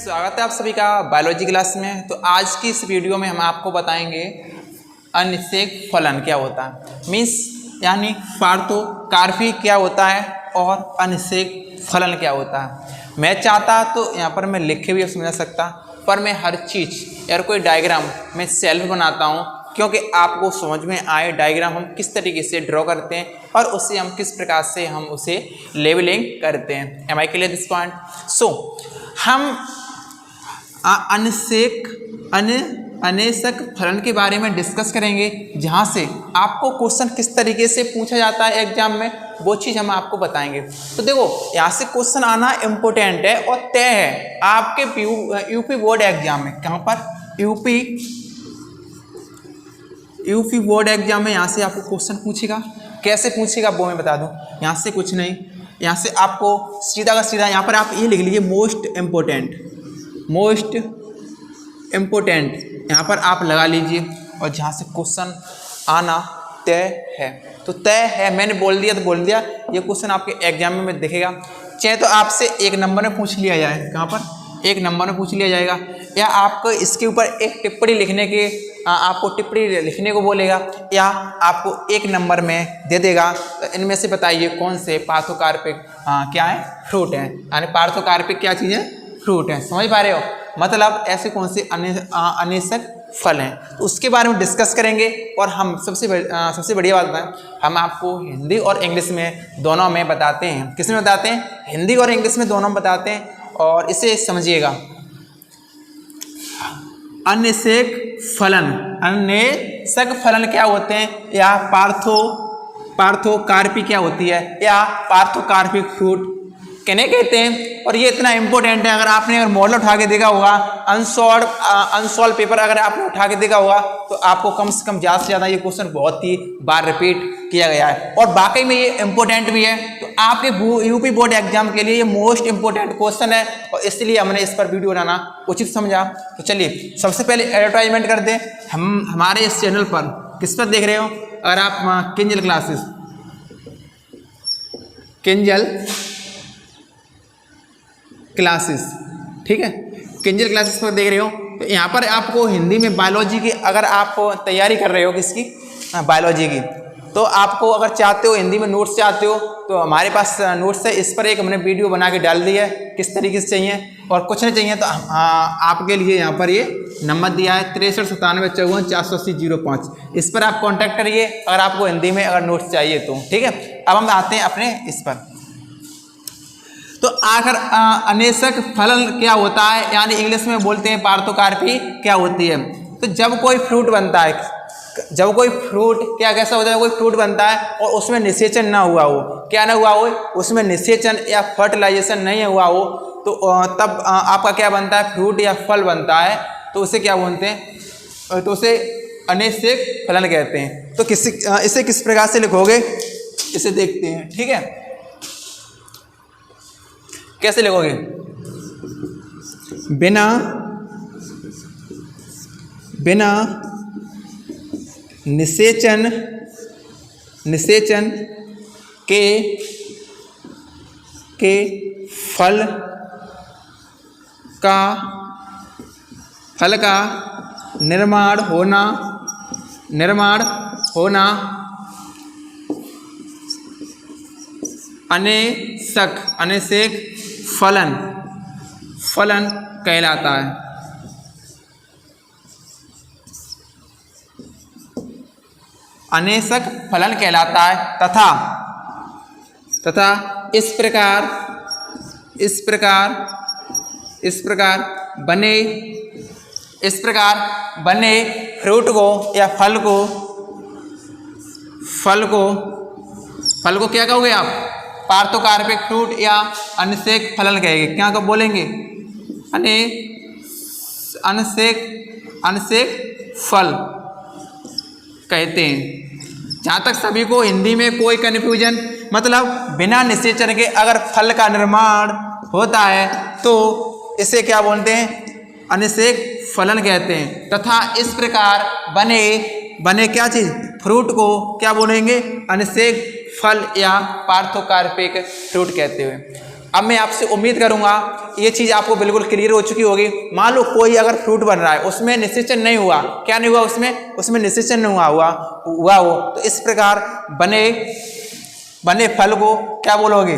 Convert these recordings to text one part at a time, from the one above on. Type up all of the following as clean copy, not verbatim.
स्वागत है आप सभी का बायोलॉजी क्लास में। तो आज की इस वीडियो में हम आपको बताएंगे अनिषेक फलन क्या होता है, मीन्स यानी पार्थोकार्पी क्या होता है और अनिषेक फलन क्या होता है। मैं चाहता तो यहाँ पर मैं लिख के भी समझा सकता, पर मैं हर चीज़ यार कोई डायग्राम मैं सेल्फ बनाता हूँ क्योंकि आपको समझ में आए डायग्राम हम किस तरीके से ड्रॉ करते हैं और उसे हम किस प्रकार से हम उसे लेबलिंग करते हैं। Am I clear this point? So हम अनिषेक फलन के बारे में डिस्कस करेंगे, जहाँ से आपको क्वेश्चन किस तरीके से पूछा जाता है एग्जाम में वो चीज़ हम आपको बताएंगे। तो देखो यहाँ से क्वेश्चन आना इम्पोर्टेंट है और तय है आपके यूपी बोर्ड एग्जाम में। कहाँ पर? यूपी बोर्ड एग्जाम में यहाँ से आपको क्वेश्चन पूछेगा। कैसे पूछेगा वो मैं बता दूँ। यहाँ से कुछ नहीं, यहाँ से आपको सीधा का सीधा यहाँ पर आप ये लिख लीजिए मोस्ट इम्पोर्टेंट यहाँ पर आप लगा लीजिए और जहाँ से क्वेश्चन आना तय है। तो तय है, मैंने बोल दिया तो बोल दिया, ये क्वेश्चन आपके एग्जाम में दिखेगा। चाहे तो आपसे एक नंबर में पूछ लिया जाए, कहाँ पर? एक नंबर में पूछ लिया जाएगा, या आपको इसके ऊपर एक टिप्पणी लिखने के आपको टिप्पणी लिखने को बोलेगा, या आपको एक नंबर में दे देगा। तो इनमें से बताइए कौन से पार्थोकार्पिक क्या है? फ्रूट है। यानी पार्थोकार्पिक क्या चीज़ है? फ्रूट है। समझ पा रहे हो? मतलब ऐसे कौन से अनिषेक फल हैं, तो उसके बारे में डिस्कस करेंगे। और हम सबसे बढ़िया बात बताएं, हम आपको हिंदी और इंग्लिश में दोनों में बताते हैं। किस में बताते हैं? हिंदी और इंग्लिश में दोनों में बताते हैं। और इसे समझिएगा, अनिषेक फलन क्या होते हैं, या पार्थोकार्पी क्या होती है, या पार्थोकार्पिक फ्रूट कहने कहते हैं। और ये इतना इंपॉर्टेंट है, अगर आपने मॉडल उठा के देखा होगा, अनसॉल्व पेपर अगर आपने उठा के देखा होगा, तो आपको कम से कम ज़्यादा से ज़्यादा ये क्वेश्चन बहुत ही बार रिपीट किया गया है और वाकई में ये इंपॉर्टेंट भी है। तो आपके यूपी बोर्ड एग्जाम के लिए ये मोस्ट इंपॉर्टेंट क्वेश्चन है और इसलिए हमने इस पर वीडियो बनाना उचित समझा। तो चलिए सबसे पहले एडवर्टाइजमेंट कर दें। हम हमारे इस चैनल पर किस पर देख रहे हो? अगर आप किंजल क्लासेस, ठीक है, किंजल क्लासेस पर देख रहे हो, तो यहाँ पर आपको हिंदी में बायोलॉजी की अगर आप तैयारी कर रहे हो, किसकी? बायोलॉजी की, तो आपको अगर चाहते हो हिंदी में नोट्स चाहते हो तो हमारे पास नोट्स है। इस पर एक हमने वीडियो बना के डाल दी है किस तरीके से चाहिए, और कुछ नहीं चाहिए तो आपके लिए यहाँ पर ये नंबर दिया है 639754848005। इस पर आप कॉन्टैक्ट करिए अगर आपको हिंदी में अगर नोट्स चाहिए तो, ठीक है। अब हम आते हैं अपने इस पर। तो आखिर अनिषेक फलन क्या होता है, यानी इंग्लिश में बोलते हैं पार्थोकार्पी क्या होती है। तो जब कोई फ्रूट बनता है, जब कोई फ्रूट क्या कैसा होता है, कोई फ्रूट बनता है और उसमें निषेचन ना हुआ हो, क्या ना हुआ हो, उसमें निषेचन या फर्टिलाइजेशन नहीं हुआ हो, तो तब आपका क्या बनता है? फ्रूट या फल बनता है। तो उसे क्या बोलते हैं? तो उसे अनिषेक फलन कहते हैं। तो इसे किस प्रकार से लिखोगे, इसे देखते हैं, ठीक है। कैसे लिखोगे? बिना निषेचन के फल का निर्माण होना अनिषेक फलन कहलाता है। अनिषेक फलन कहलाता है तथा इस प्रकार बने फ्रूट को या फल को क्या कहोगे आप? पार्थोकार्पिक फ्रूट या अनिषेक फलन कहेंगे। क्या कब बोलेंगे? अनिषेक फल कहते हैं। जहाँ तक सभी को हिंदी में कोई कन्फ्यूजन, मतलब बिना निषेचन के अगर फल का निर्माण होता है तो इसे क्या बोलते हैं? अनिषेक फलन कहते हैं। तथा इस प्रकार बने क्या चीज़? फ्रूट को क्या बोलेंगे? अनिषेक फल या पार्थोकार्पिक फ्रूट कहते हुए। अब मैं आपसे उम्मीद करूंगा ये चीज़ आपको बिल्कुल क्लियर हो चुकी होगी। मान लो कोई अगर फ्रूट बन रहा है, उसमें निषेचन नहीं हुआ, क्या नहीं हुआ, उसमें निषेचन नहीं हुआ हो, तो इस प्रकार बने फल को क्या बोलोगे,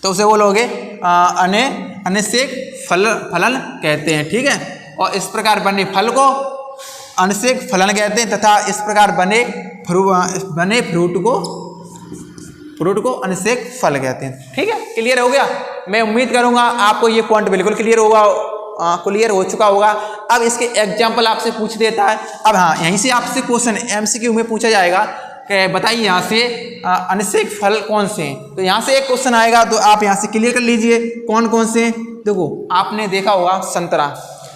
तो उसे बोलोगे अनिषेक फलन कहते हैं। ठीक है, और इस प्रकार बने फल को अनिषेक फलन कहते हैं, तथा इस प्रकार बने फ्रूट को अनिषेक फल कहते हैं। ठीक है, क्लियर हो गया। मैं उम्मीद करूंगा आपको ये पॉइंट बिल्कुल क्लियर हो चुका होगा। अब इसके एग्जाम्पल आपसे पूछ देता है। अब हाँ, यहीं से आपसे क्वेश्चन MCQ में पूछा जाएगा कि बताइए यहाँ से अनिषेक फल कौन से हैं। तो यहाँ से एक क्वेश्चन आएगा, तो आप यहाँ से क्लियर कर लीजिए कौन कौन से हैं। देखो, आपने देखा होगा संतरा,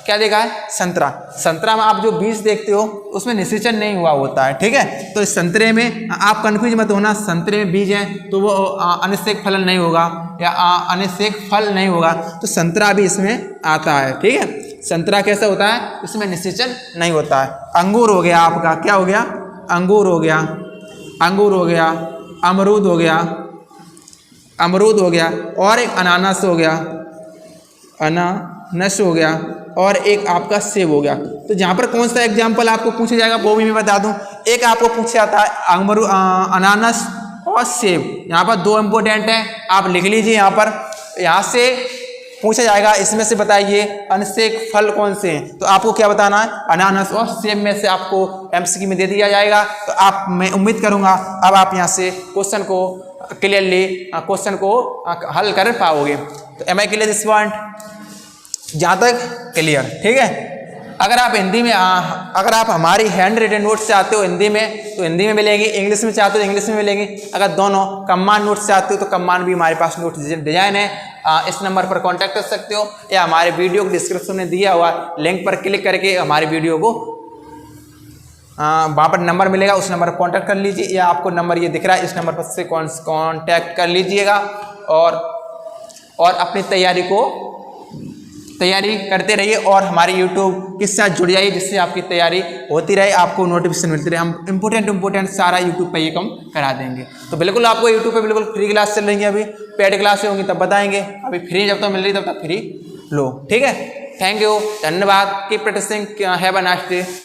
क्या देखा है, संतरा में आप जो बीज देखते हो उसमें निषेचन नहीं हुआ होता है। ठीक है, तो इस संतरे में आप कंफ्यूज मत होना, संतरे में बीज है तो वो अनिषेक फलन नहीं होगा या अनिषेक फल नहीं होगा, तो संतरा भी इसमें आता है। ठीक है, संतरा कैसा होता है, इसमें निषेचन नहीं होता है। अंगूर हो गया आपका, क्या हो गया, अंगूर हो गया, अमरूद हो गया, और एक अनानास हो गया, और एक आपका सेब हो गया। तो जहाँ पर कौन सा एग्जाम्पल आपको पूछा जाएगा वो भी मैं बता दूं। एक आपको पूछा जाता है अनानास और सेब, यहाँ पर दो इम्पोर्टेंट हैं, आप लिख लीजिए। यहाँ से पूछा जाएगा इसमें से बताइए अनिषेक फल कौन से हैं, तो आपको क्या बताना है, अनानास और सेब में से आपको MCQ में दे दिया जाएगा। तो मैं उम्मीद करूँगा अब आप यहाँ से क्वेश्चन को क्लियरली हल कर पाओगे। तो am I clear this point, जहाँ तक क्लियर। ठीक है, अगर आप हिंदी में अगर आप हमारी हैंड रिटन नोट्स चाहते हो हिंदी में, तो हिंदी में मिलेगी, इंग्लिश में चाहते हो इंग्लिश में मिलेगी। अगर दोनों कम्बाइंड नोट्स चाहते हो तो कम्बाइंड भी हमारे पास नोट्स डिजाइन है। इस नंबर पर कांटेक्ट कर सकते हो, या हमारे वीडियो को डिस्क्रिप्शन में दिया हुआ लिंक पर क्लिक करके हमारे वीडियो को वहाँ पर नंबर मिलेगा, उस नंबर पर कॉन्टैक्ट कर लीजिए, या आपको नंबर ये दिख रहा है, इस नंबर पर से कॉन्टैक्ट कर लीजिएगा। और अपनी तैयारी करते रहिए और हमारे YouTube के साथ जुड़ जाइए, जिससे आपकी तैयारी होती रहे, आपको नोटिफिकेशन मिलती रहे। हम इम्पोर्टेंट सारा YouTube पे ये कम करा देंगे। तो बिल्कुल आपको YouTube पे बिल्कुल फ्री क्लास चल रही है, अभी पेड क्लास होंगी तब बताएंगे, अभी फ्री जब तक मिल रही तब तक फ्री लो। ठीक है, थैंक यू, धन्यवाद, keep practising, have a nice day.